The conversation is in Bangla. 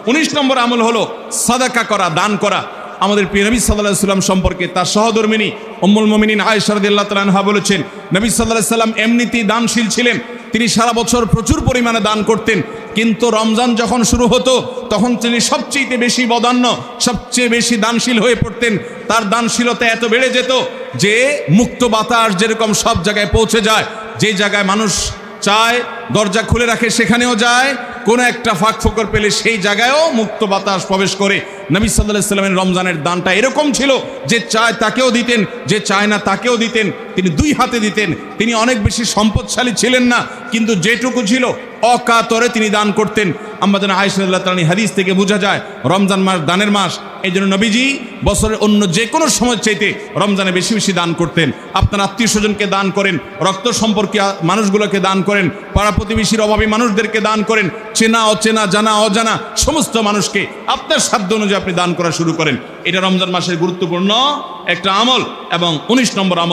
19 নম্বর আমল হলো সাদাকা করা, দান করা। আমাদের প্রিয় নবী সাল্লাল্লাহু আলাইহি ওয়াসাল্লাম সম্পর্কে তার সহধর্মিনী উম্মুল মুমিনিন আয়েশা রাদিয়াল্লাহু তাআলা আনহা বলেছেন, নবী সাল্লাল্লাহু আলাইহি ওয়াসাল্লাম এমনিতেই দানশীল ছিলেন। তিনি সারা বছর প্রচুর পরিমাণে দান করতেন, কিন্তু রমজান যখন শুরু হতো তখন তিনি সবচেয়ে বেশি বদান্য, সবচেয়ে বেশি দানশীল হয়ে পড়তেন। তার দানশীলতা এত বেড়ে যেত যে মুক্ত বাতাস যেরকম সব জায়গায় পৌঁছে যায়, যে জায়গায় মানুষ চায় দরজা খুলে রাখে সেখানেও যায়, কোনো একটা ফাঁক ফোকর পেলে সেই জায়গায়ও মুক্ত বাতাস প্রবেশ করে। নবী সাল্লাল্লাহু আলাইহি ওয়াসাল্লামের রমজানের দানটা এরকম ছিল যে চায় তাকেও দিতেন, যে চায় না তাকেও দিতেন। তিনি দুই হাতে দিতেন। তিনি অনেক বেশি সম্পদশালী ছিলেন না, কিন্তু যেটুকু ছিল অকাতরে তিনি দান করতেন। আম্মাজান আয়েশা রাদিয়াল্লাহু তাআলা হাদিস থেকে বোঝা যায় রমজান মাস দানের মাস। এই জন্য নবীজি বছরের অন্য যে কোনো সময় চাইতে রমজানে বেশি বেশি দান করতেন। আপনার আত্মীয় স্বজনকে দান করেন, রক্ত সম্পর্কীয় মানুষগুলোকে দান করেন, পাড়া প্রতিবেশীর অভাবী মানুষদেরকে দান করেন, চেনা অচেনা জানা অজানা সমস্ত মানুষকে আপনার সাধ্য অনুযায়ী আপনি দান করা শুরু করেন। এটা রমজান মাসের গুরুত্বপূর্ণ একটা আমল। এবং 19 নম্বর আমল